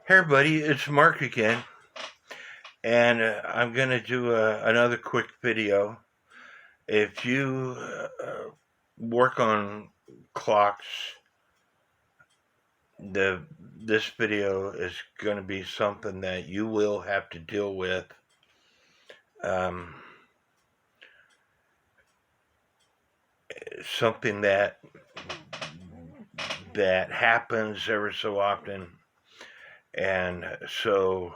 Hey everybody, it's Mark again, and I'm going to do another quick video. If you work on clocks, this video is going to be something that you will have to deal with. Um, Something that happens ever so often, and so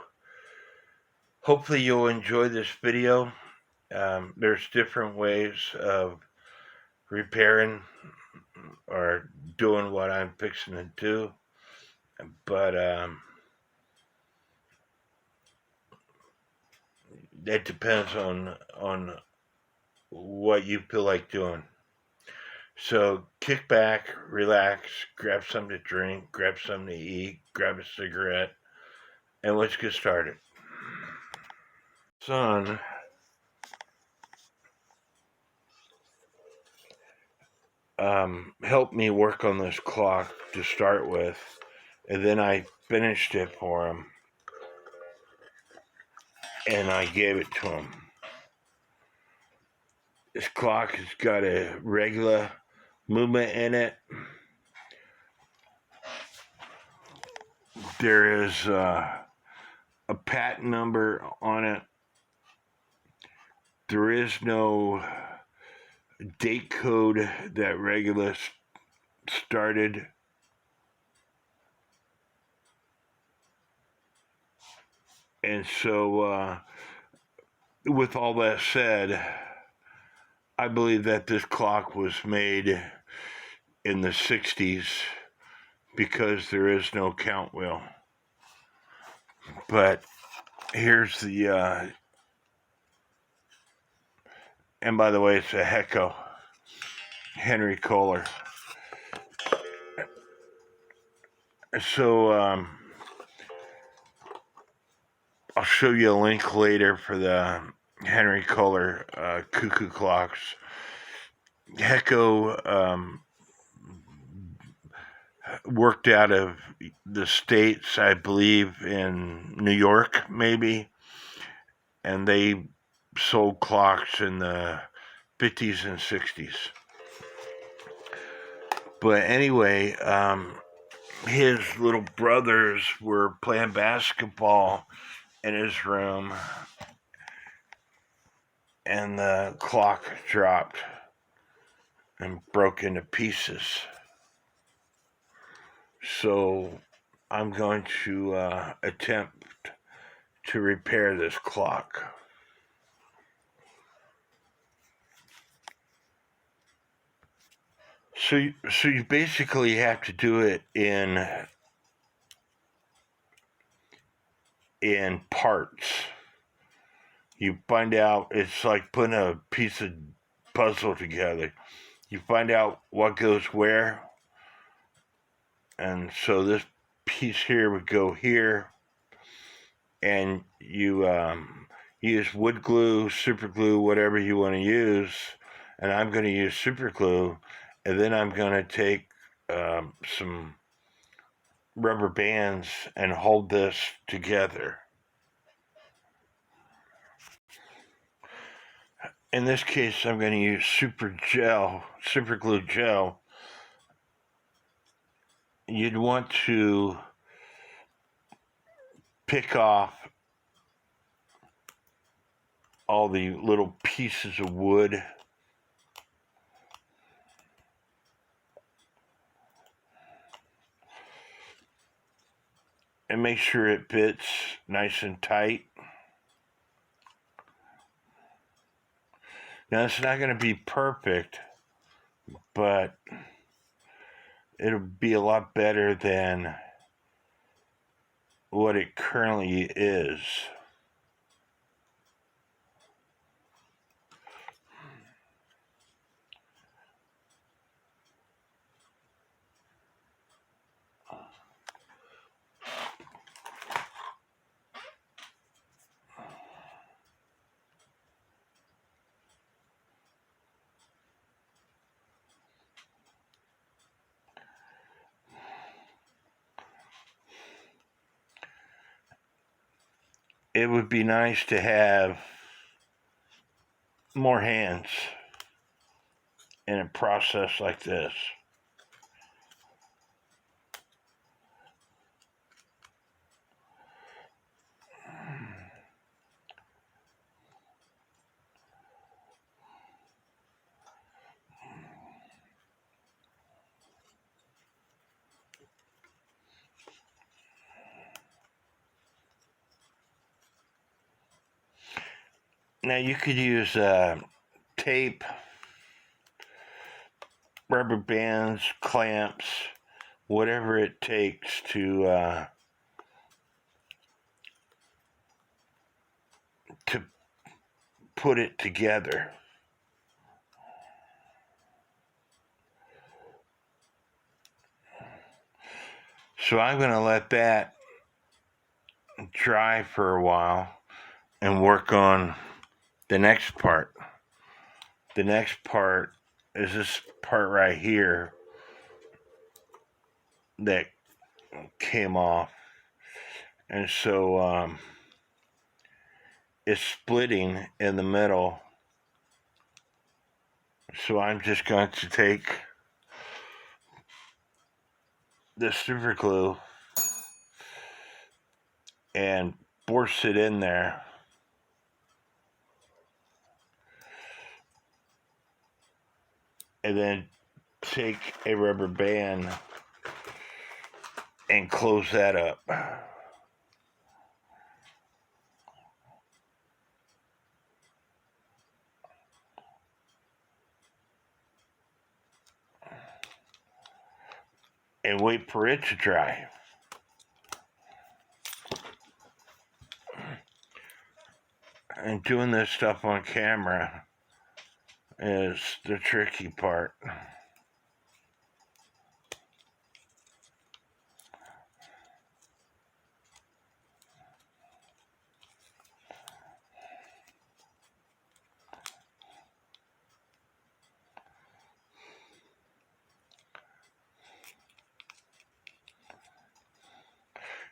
hopefully you'll enjoy this video. There's different ways of repairing or doing what I'm fixing to do, but it depends on what you feel like doing. So kick back, relax, grab something to drink, grab something to eat, grab a cigarette, and let's get started. Son helped me work on this clock to start with, and then I finished it for him, and I gave it to him. This clock has got a regular movement in it. There is a patent number on it. There is no date code that Regulus started. And so, with all that said, I believe that this clock was made in the 60s because there is no count wheel. But here's the, and by the way, it's a HECO, Henry Cohler. So, I'll show you a link later for the Henry Cohler Cuckoo clocks. HECO worked out of the States, I believe, in New York, maybe, and they sold clocks in the 50s and 60s. But anyway, his little brothers were playing basketball in his room, and the clock dropped and broke into pieces. So I'm going to attempt to repair this clock. So you basically have to do it in parts. You find out, it's like putting a piece of puzzle together. You find out what goes where, and so this piece here would go here, and you use wood glue, super glue, whatever you want to use, and I'm going to use super glue, and then I'm going to take some rubber bands and hold this together. In this case, I'm going to use super glue gel. You'd want to pick off all the little pieces of wood. And make sure it fits nice and tight. Now, it's not going to be perfect, but it'll be a lot better than what it currently is. it would be nice to have more hands in a process like this. Now you could use tape, rubber bands, clamps, whatever it takes to put it together. So I'm going to let that dry for a while and work on the next part. The next part is this part right here that came off. And so it's splitting in the middle. So I'm just going to take this super glue and force it in there. And then take a rubber band and close that up. And wait for it to dry. And doing this stuff on camera is the tricky part.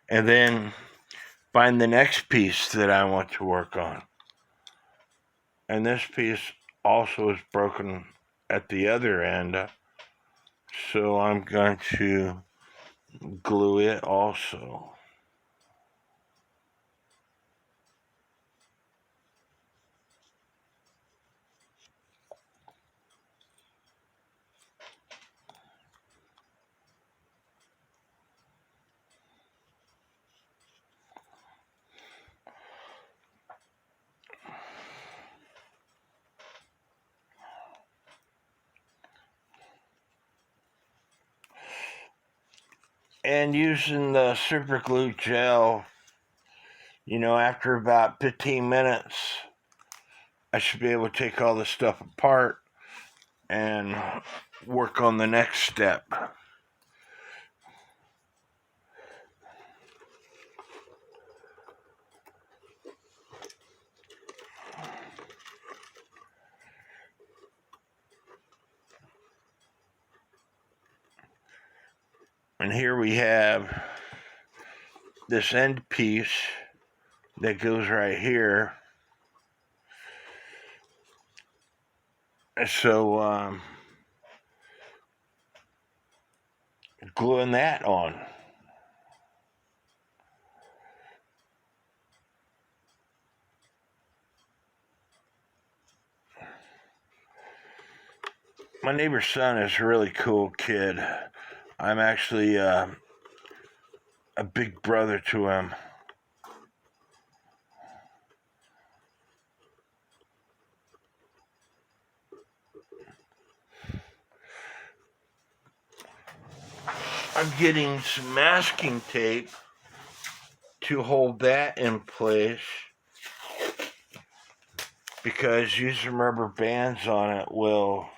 And then find the next piece that I want to work on. And this piece also is broken at the other end, so I'm going to glue it also. And using the super glue gel, after about 15 minutes, I should be able to take all this stuff apart and work on the next step. And here we have this end piece that goes right here. So gluing that on. My neighbor's son is a really cool kid. I'm actually a big brother to him. I'm getting some masking tape to hold that in place, because using rubber bands on it will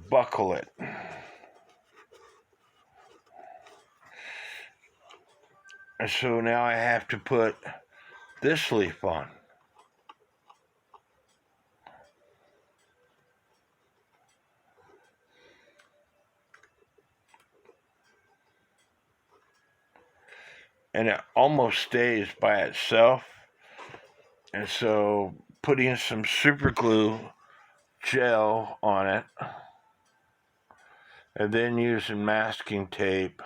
buckle it. And so now I have to put this leaf on. and it almost stays by itself. And so putting some super glue gel on it, and then using masking tape,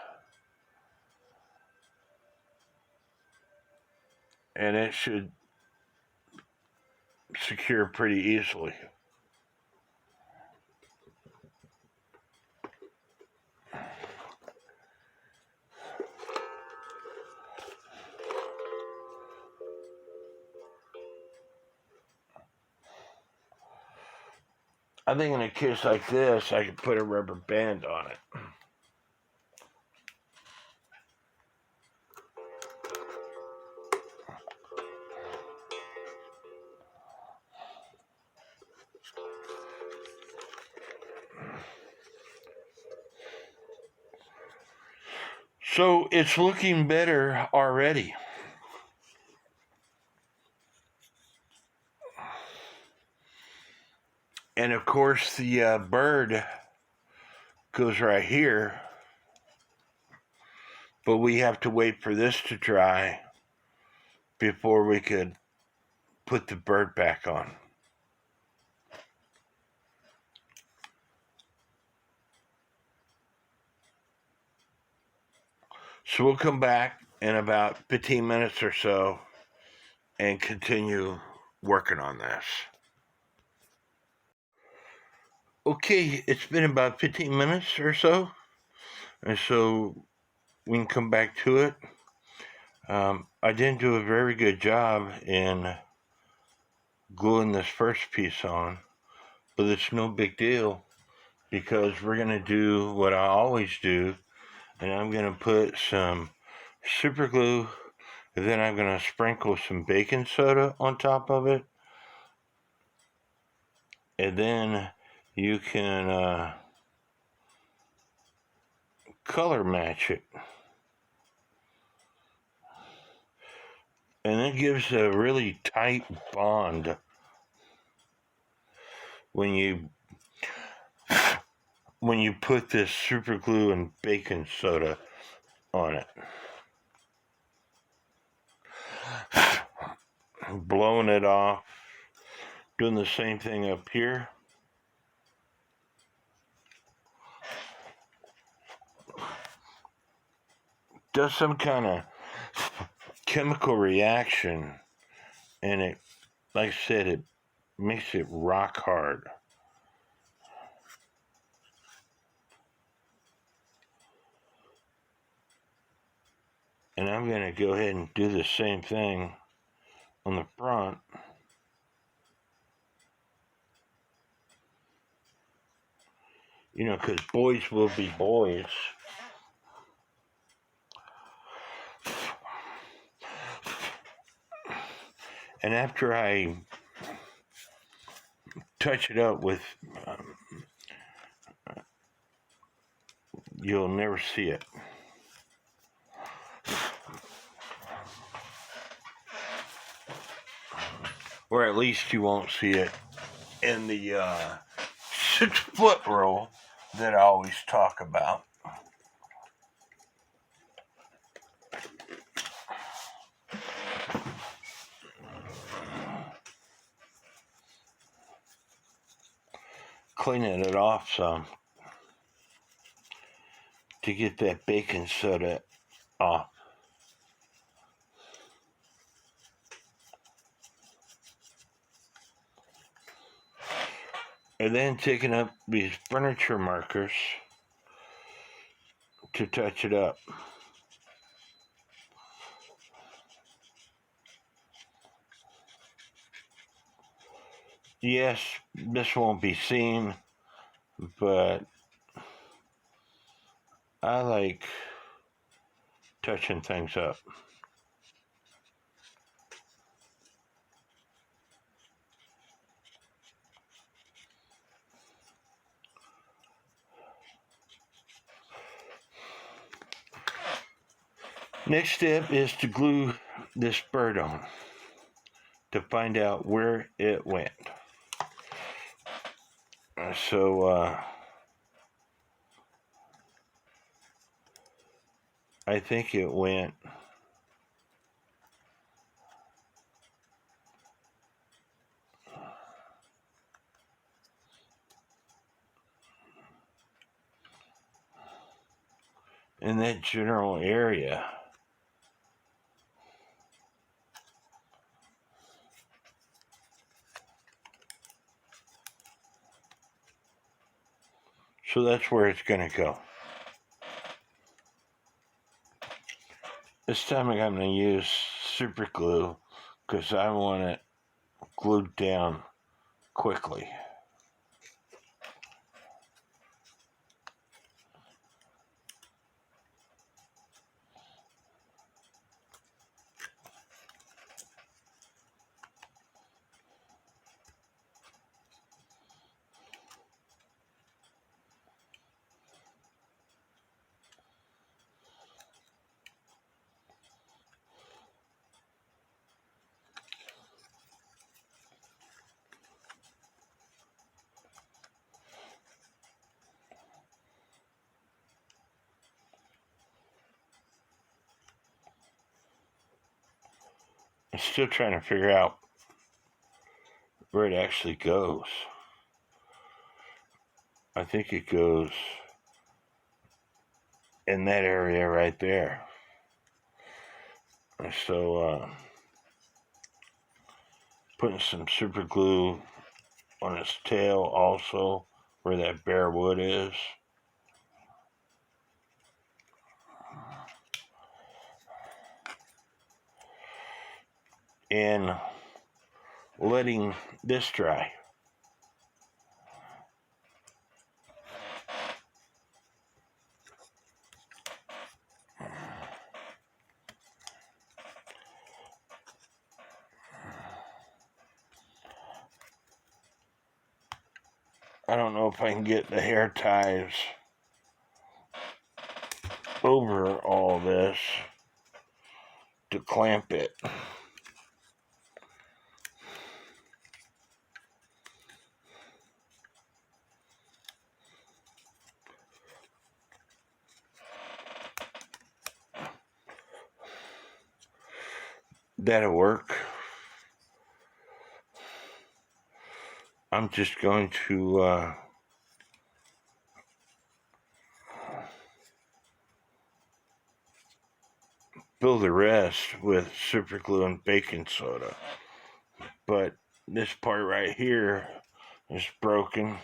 and it should secure pretty easily. I think in a case like this, I could put a rubber band on it. So it's looking better already. And of course, the bird goes right here, but we have to wait for this to dry before we could put the bird back on. So we'll come back in about 15 minutes or so and continue working on this. Okay, it's been about 15 minutes or so, and so we can come back to it. I didn't do a very good job in gluing this first piece on, but it's no big deal because we're going to do what I always do, and I'm going to put some super glue, and then I'm going to sprinkle some baking soda on top of it, and then you can color match it. And it gives a really tight bond when you put this super glue and baking soda on it. Blowing it off, doing the same thing up here. Does some kind of chemical reaction, and it, like I said, it makes it rock hard. And I'm going to go ahead and do the same thing on the front. You know, because boys will be boys. And after I touch it up with, you'll never see it. Or at least you won't see it in the 6-foot roll that I always talk about. Cleaning it off some to get that baking soda off. And then taking up these furniture markers to touch it up. Yes, this won't be seen, but I like touching things up. Next step is to glue this bird on to find out where it went. So I think it went in that general area. So that's where it's going to go. This time I'm going to use super glue because I want it glued down quickly. I'm still trying to figure out where it actually goes. I think it goes in that area right there. So, putting some super glue on its tail also, where that bare wood is. And letting this dry. I don't know if I can get the hair ties over all this to clamp it. That'll work. I'm just going to fill the rest with super glue and baking soda. But this part right here is broken.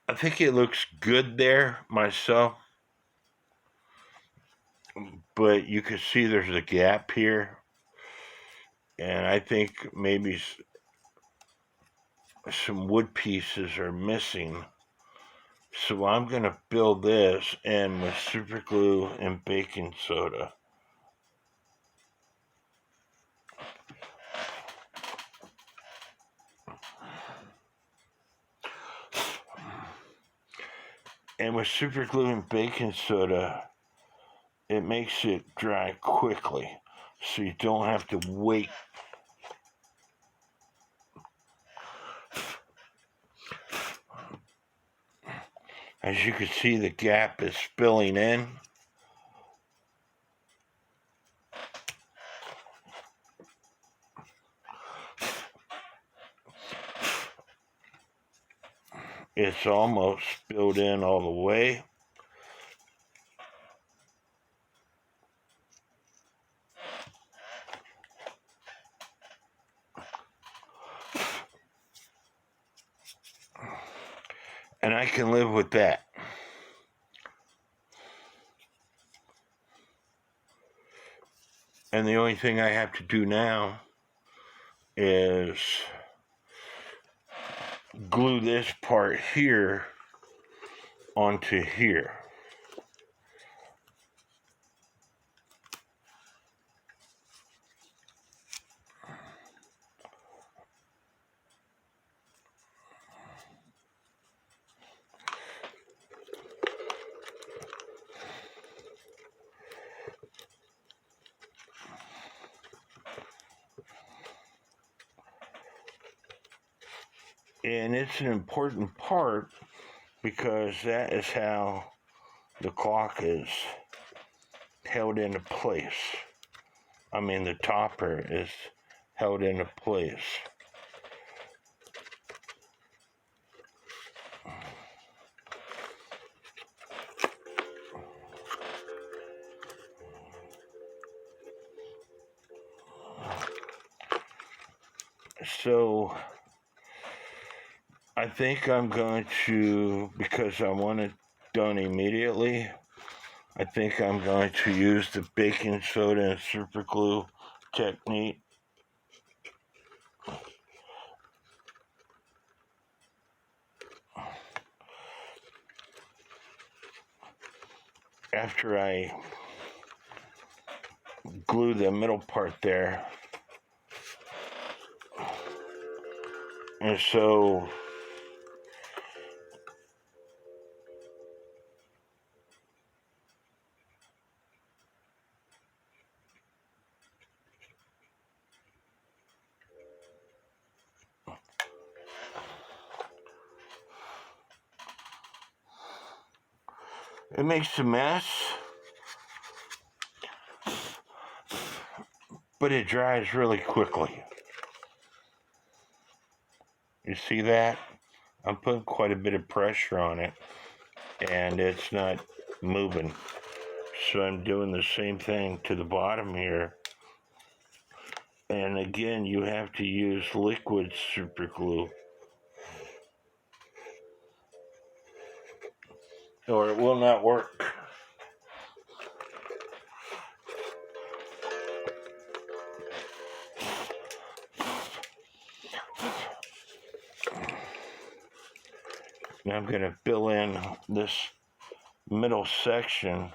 I think it looks good there myself, but you can see there's a gap here, and I think maybe some wood pieces are missing. So I'm going to build this in with super glue and baking soda. And with super glue and baking soda, it makes it dry quickly, so you don't have to wait. As you can see, the gap is spilling in. It's almost spilled in all the way. And I can live with that. And the only thing I have to do now is glue this part here onto here. And it's an important part because that is how the clock is held into place. I mean, the topper is held into place. So I think I'm going to, because I want it done immediately, I think I'm going to use the baking soda and super glue technique. After I glue the middle part there. And so it makes a mess, but it dries really quickly. You see that? I'm putting quite a bit of pressure on it, and it's not moving. So I'm doing the same thing to the bottom here. And again, you have to use liquid super glue, or it will not work. Now I'm going to fill in this middle section.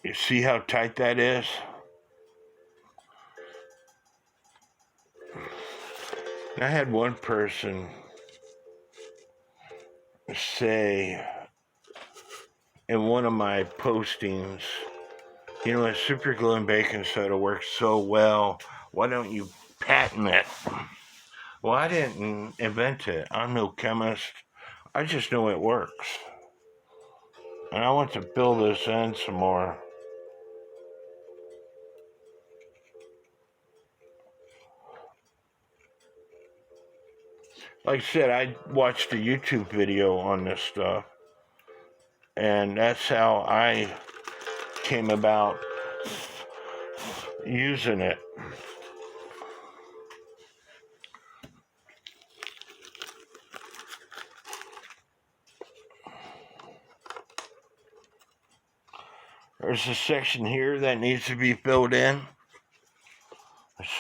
You see how tight that is? I had one person say in one of my postings, you know, super glue and baking soda works so well, why don't you patent it? Well, I didn't invent it. I'm no chemist. I just know it works. And I want to build this in some more. Like I said, I watched a YouTube video on this stuff, and that's how I came about using it. There's a section here that needs to be filled in.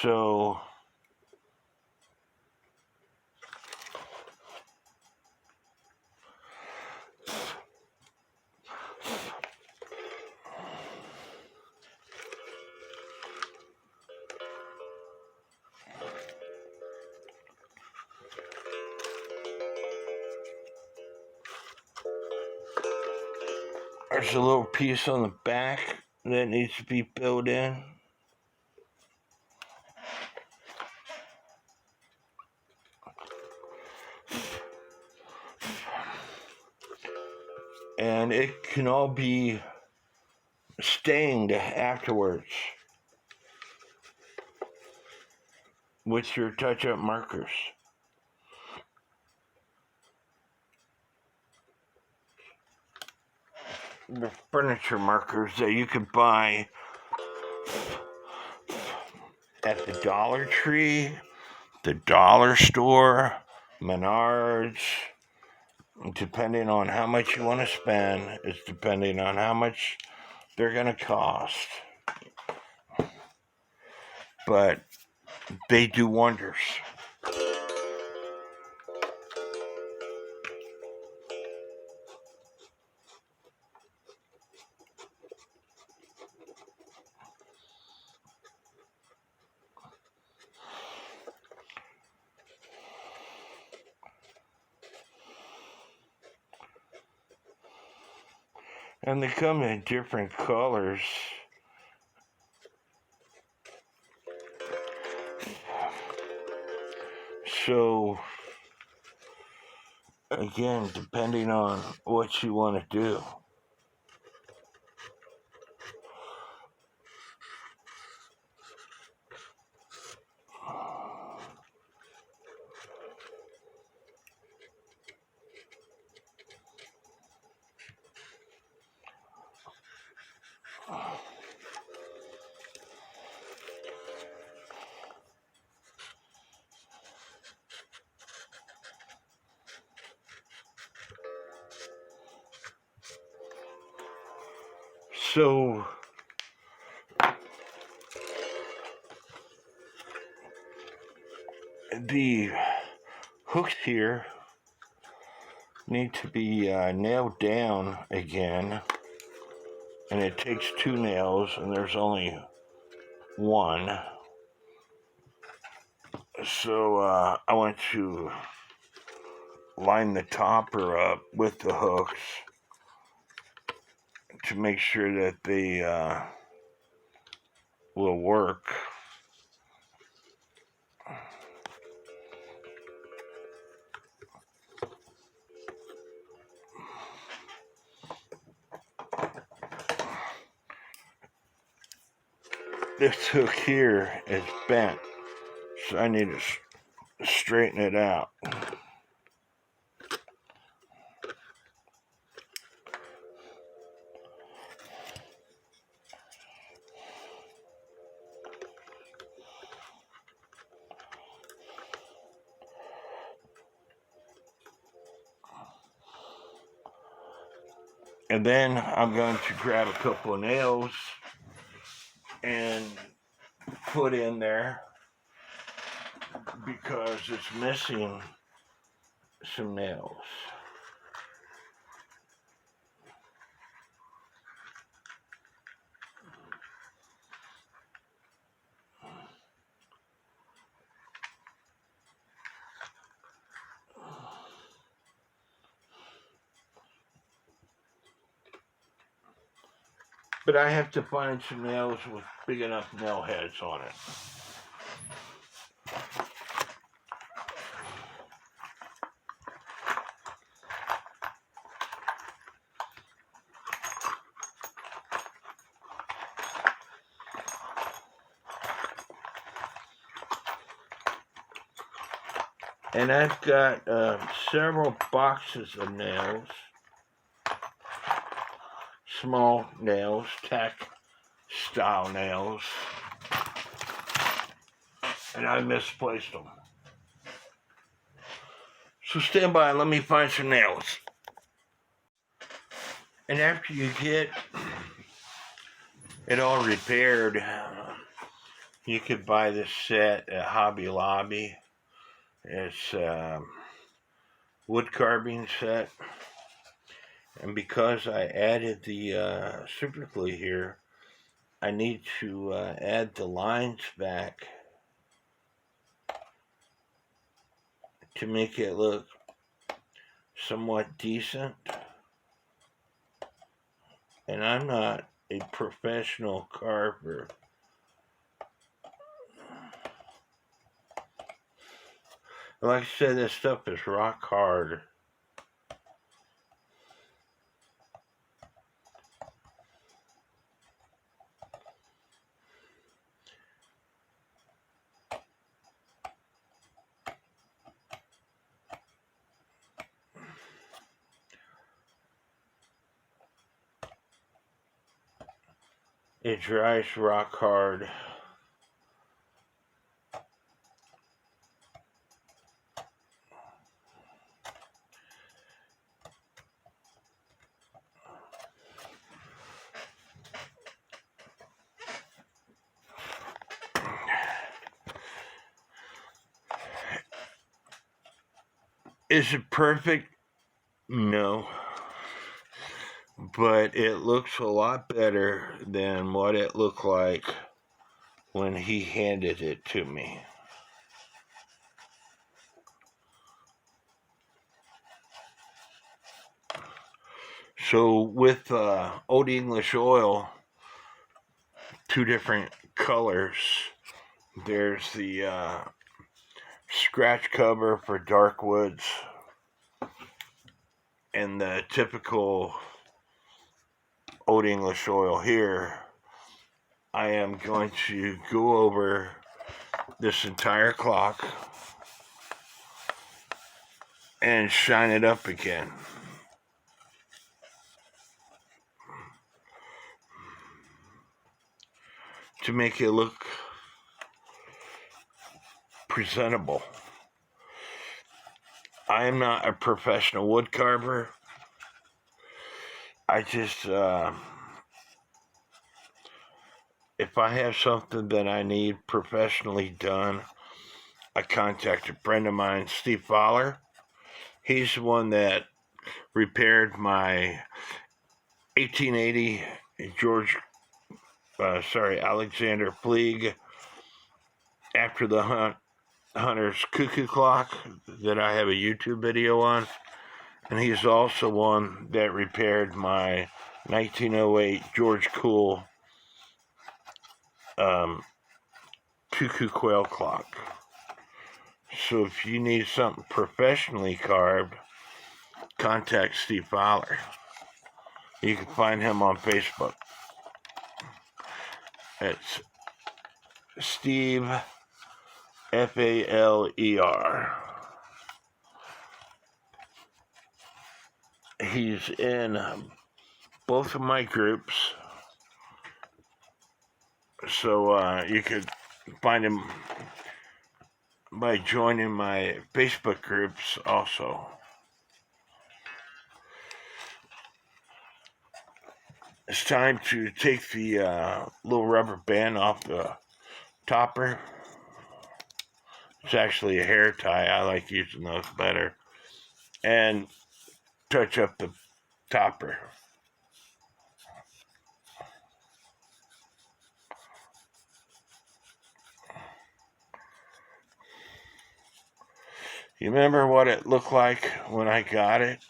So there's a little piece on the back that needs to be filled in. And it can all be stained afterwards with your touch-up markers. The furniture markers that you could buy at the Dollar Tree, the dollar store, Menards, depending on how much you want to spend, it's depending on how much they're going to cost. But they do wonders. And they come in different colors. So, again, depending on what you want to do. So, the hooks here need to be nailed down again, and it takes 2 nails, and there's only 1. So I want to line the topper up with the hooks to make sure that they will work. This hook here is bent, so I need to straighten it out. And then I'm going to grab a couple of nails and put in there because it's missing some nails. But I have to find some nails with big enough nail heads on it. And I've got several boxes of nails, small nails, tack style nails, and I misplaced them. So stand by and let me find some nails. And after you get it all repaired, you could buy this set at Hobby Lobby. It's a wood carving set. And because I added the super glue here, I need to add the lines back to make it look somewhat decent. And I'm not a professional carver. Like I said, this stuff is rock hard. It dries rock hard. Is it perfect? No. But it looks a lot better than what it looked like when he handed it to me. So with Old English oil, two different colors. There's the scratch cover for dark woods and the typical Old English oil here. I am going to go over this entire clock and shine it up again. To make it look presentable. I am not a professional wood carver. I just, if I have something that I need professionally done, I contact a friend of mine, Steve Fowler. He's the one that repaired my 1880 Alexander Fleeg after the Hunter's Cuckoo clock that I have a YouTube video on. And he's also one that repaired my 1908 George Cool Cuckoo quail clock. So if you need something professionally carved, contact Steve Fowler. You can find him on Facebook. It's Steve Faler. He's in both of my groups, so you could find him by joining my Facebook groups also. It's time to take the little rubber band off the topper. It's actually a hair tie. I like using those better. And touch up the topper. You remember what it looked like when I got it?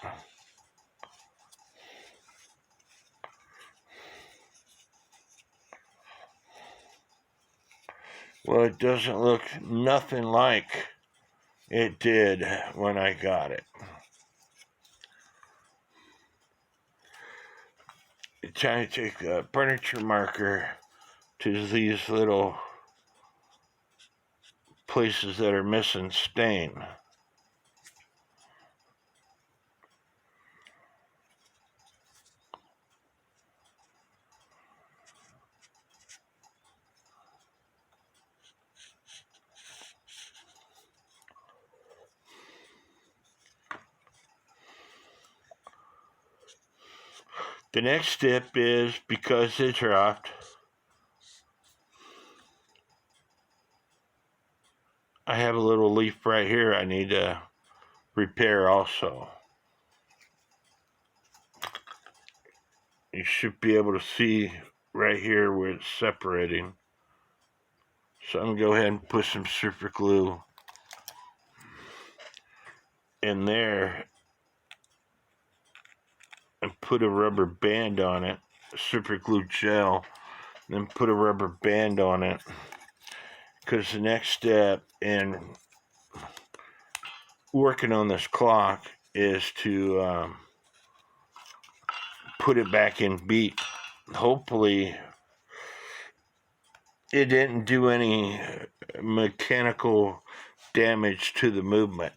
Well, it doesn't look nothing like it did when I got it. It's time to take a furniture marker to these little places that are missing stain. The next step is, because it dropped, I have a little leaf right here I need to repair also. You should be able to see right here where it's separating. So I'm going to go ahead and put some super glue in there and put a rubber band on it, super glue gel, then put a rubber band on it, because the next step in working on this clock is to put it back in beat. Hopefully it didn't do any mechanical damage to the movement.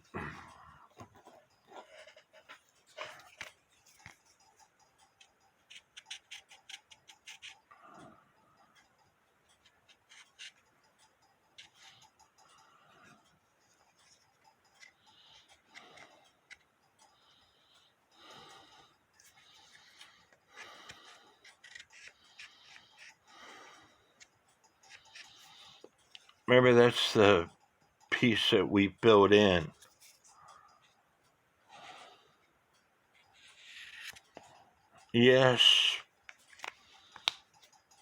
Remember, that's the piece that we built in. Yes,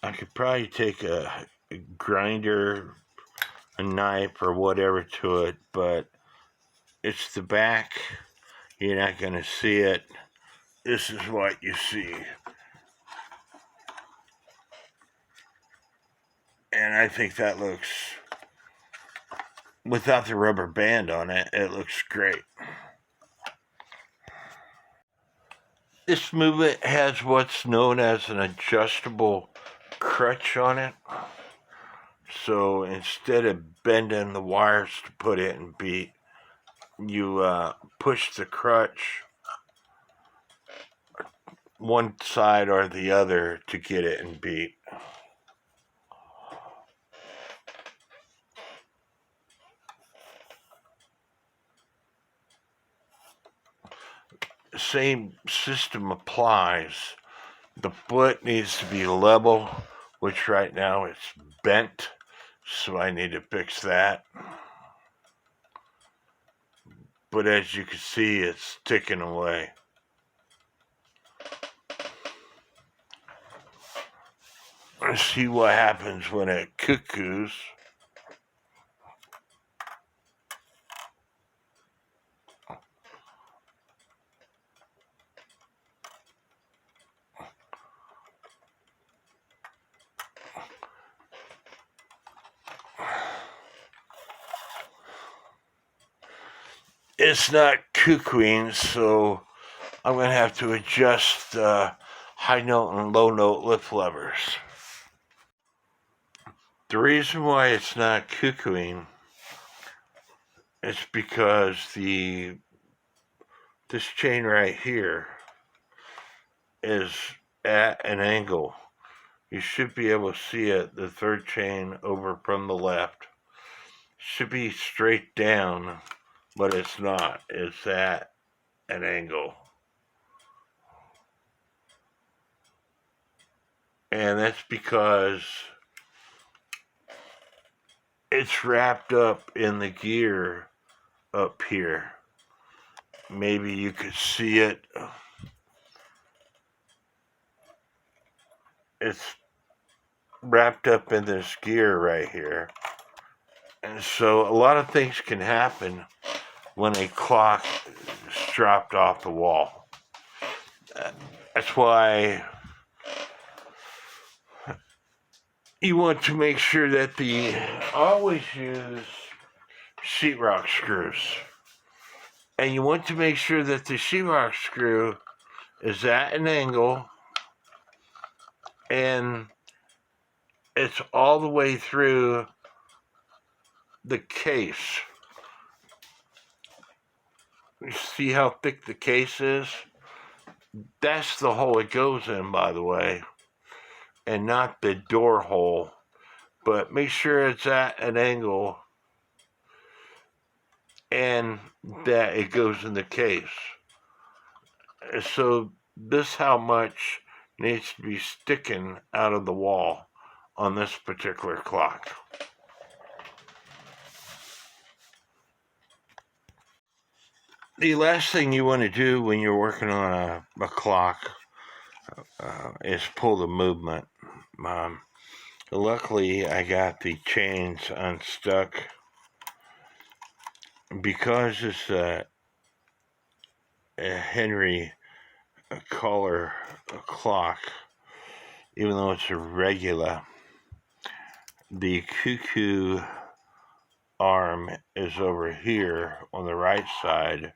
I could probably take a grinder, a knife, or whatever to it, but it's the back. You're not going to see it. this is what you see. And I think that looks, without the rubber band on it, it looks great. This movement has what's known as an adjustable crutch on it. So instead of bending the wires to put it in beat, you push the crutch one side or the other to get it in beat. Same system applies. The foot needs to be level, which right now it's bent, so I need to fix that. But as you can see, it's ticking away. Let's see what happens when it cuckoos. It's not cuckooing, so I'm going to have to adjust high note and low note lip levers. The reason why it's not cuckooing is because this chain right here is at an angle. You should be able to see it. The third chain over from the left should be straight down, but it's not. It's at an angle. And that's because it's wrapped up in the gear up here. Maybe you could see it. It's wrapped up in this gear right here. And so a lot of things can happen when a clock is dropped off the wall. That's why you want to make sure that always use sheetrock screws. And you want to make sure that the sheetrock screw is at an angle and it's all the way through the case. You see how thick the case is? That's the hole it goes in, by the way, and not the door hole. But make sure it's at an angle and that it goes in the case. So this how much needs to be sticking out of the wall on this particular clock. The last thing you want to do when you're working on a clock is pull the movement. Luckily, I got the chains unstuck. Because it's a Henry Cohler clock, even though it's a regular, the Cuckoo arm is over here on the right side,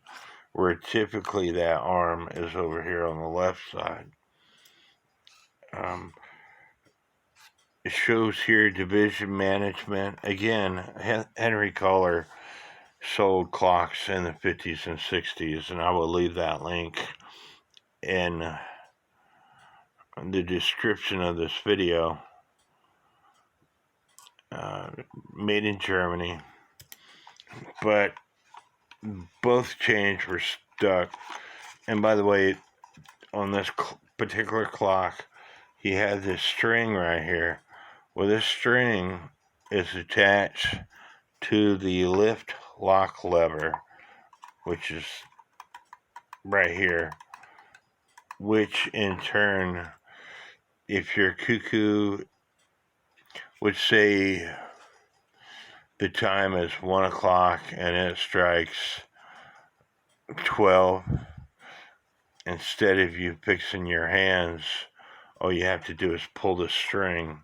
where typically that arm is over here on the left side. It shows here division management. Again, Henry Cohler sold clocks in the 50s and 60s, and I will leave that link in the description of this video. Made in Germany, but both chains were stuck. And by the way, on this particular clock, he had this string right here. Well, this string is attached to the lift lock lever, which is right here, which in turn, if your Cuckoo would say the time is 1 o'clock and it strikes 12, instead of you fixing your hands, all you have to do is pull the string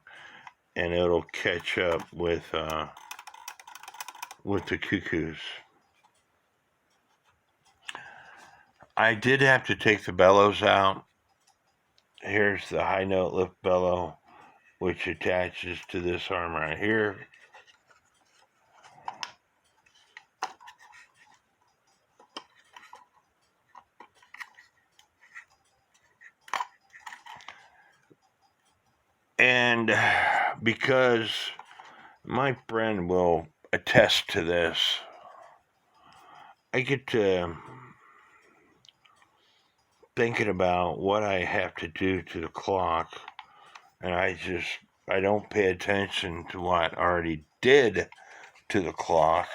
and it'll catch up with the cuckoos. I did have to take the bellows out. Here's the high note lift bellow, which attaches to this arm right here. And because my friend will attest to this, I get to thinking about what I have to do to the clock, and I don't pay attention to what I already did to the clock.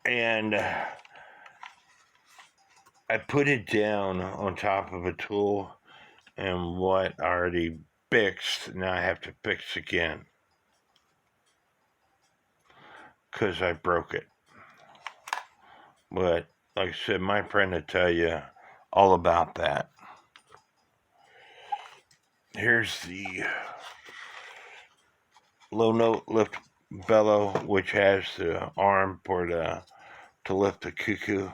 And I put it down on top of a tool, and what I already fixed, now I have to fix again because I broke it. But like I said, my friend will tell you all about that. Here's the low note lift bellow, which has the arm for to lift the cuckoo.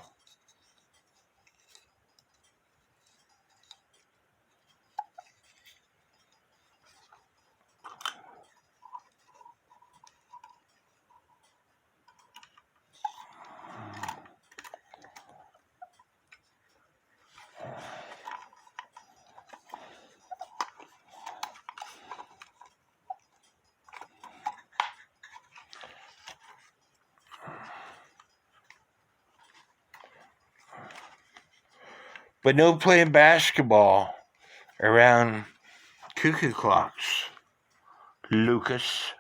But no playing basketball around cuckoo clocks, Lucas.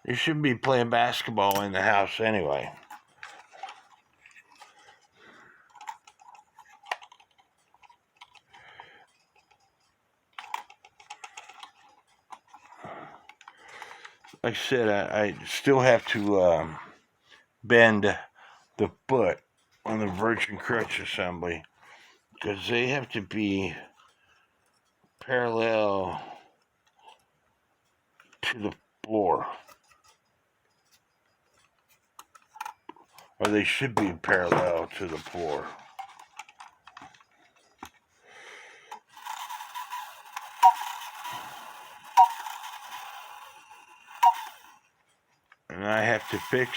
You shouldn't be playing basketball in the house anyway. Like I said, I still have to bend the foot on the virgin crutch assembly because they have to be parallel to the floor, or they should be parallel to the floor. And I have to fix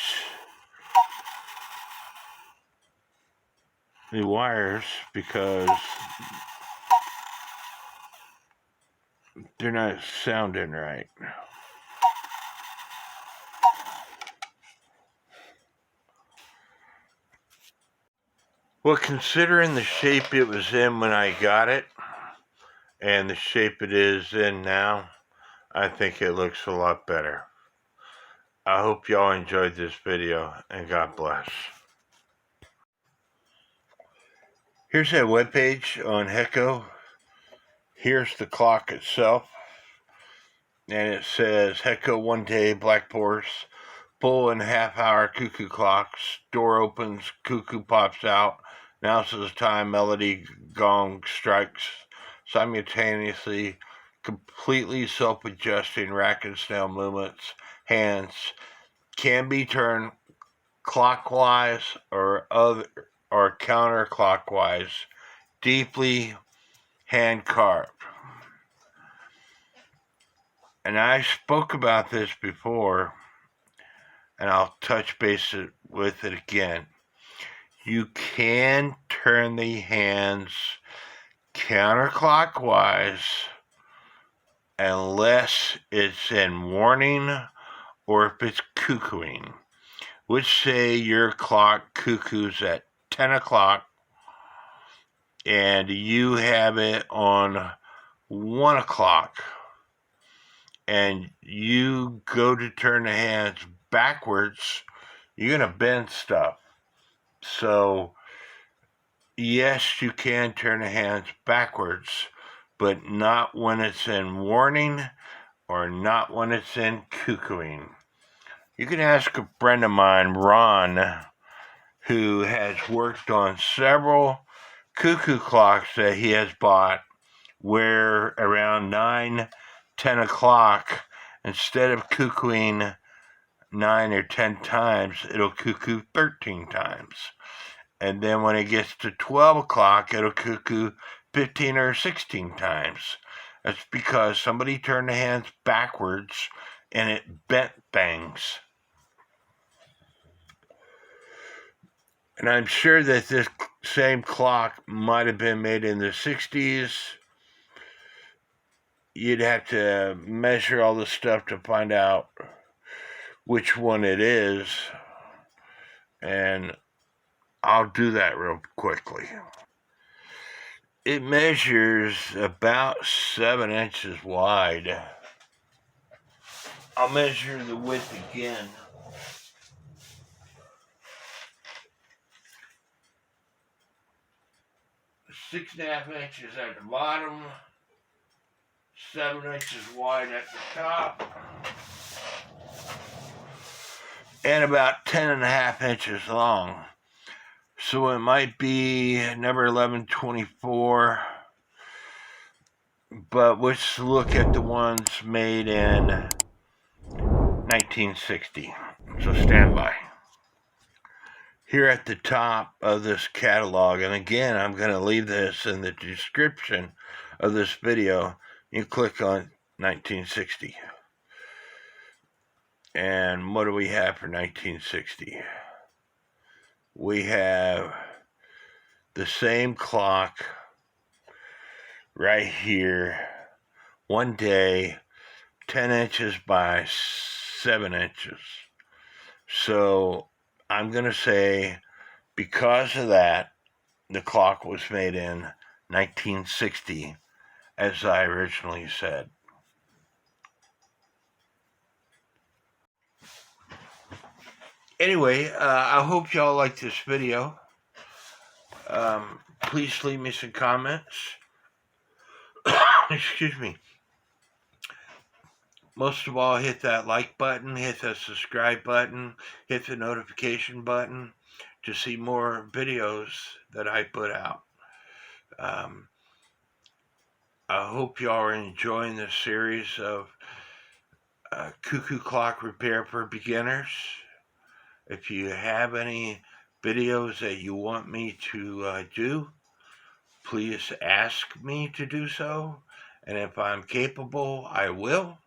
the wires because they're not sounding right. Well, considering the shape it was in when I got it and the shape it is in now, I think it looks a lot better. I hope y'all enjoyed this video, and God bless. Here's that webpage on HECO. Here's the clock itself. And it says HECO 1 day black force, full and half hour cuckoo clocks. Door opens, cuckoo pops out, announces time, melody, gong strikes simultaneously, completely self-adjusting rack and snail movements. Hands can be turned clockwise or counterclockwise, deeply hand carved. And I spoke about this before, and I'll touch base with it again. You can turn the hands counterclockwise unless it's in warning or if it's cuckooing. Let's say your clock cuckoos at 10 o'clock and you have it on 1 o'clock and you go to turn the hands backwards, you're going to bend stuff. So yes, you can turn the hands backwards, but not when it's in warning or not when it's in cuckooing. You can ask a friend of mine, Ron, who has worked on several cuckoo clocks that he has bought, where around 9, 10 o'clock, instead of cuckooing 9 or 10 times, it'll cuckoo 13 times. And then when it gets to 12 o'clock, it'll cuckoo 15 or 16 times. That's because somebody turned the hands backwards and it bent things. And I'm sure that this same clock might have been made in the 60s. You'd have to measure all the stuff to find out which one it is. And I'll do that real quickly. It measures about 7 inches wide. I'll measure the width again. 6.5 inches at the bottom, 7 inches wide at the top, and about 10.5 inches long. So it might be number 1124, but let's look at the ones made in 1960. So stand by. Here at the top of this catalog, and again, I'm going to leave this in the description of this video. You click on 1960. And what do we have for 1960? We have the same clock right here, one day, 10 inches by 7 inches. So I'm going to say, because of that, the clock was made in 1960, as I originally said. Anyway, I hope y'all like this video. Please leave me some comments. Excuse me. Most of all, hit that like button, hit that subscribe button, hit the notification button to see more videos that I put out. I hope y'all are enjoying this series of Cuckoo Clock Repair for Beginners. If you have any videos that you want me to do, please ask me to do so. And if I'm capable, I will.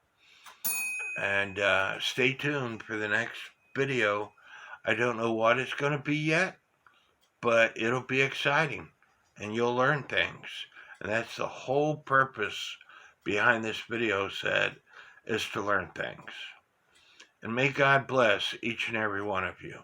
And stay tuned for the next video. I don't know what it's going to be yet, but it'll be exciting. And you'll learn things. And that's the whole purpose behind this video set, is to learn things. And may God bless each and every one of you.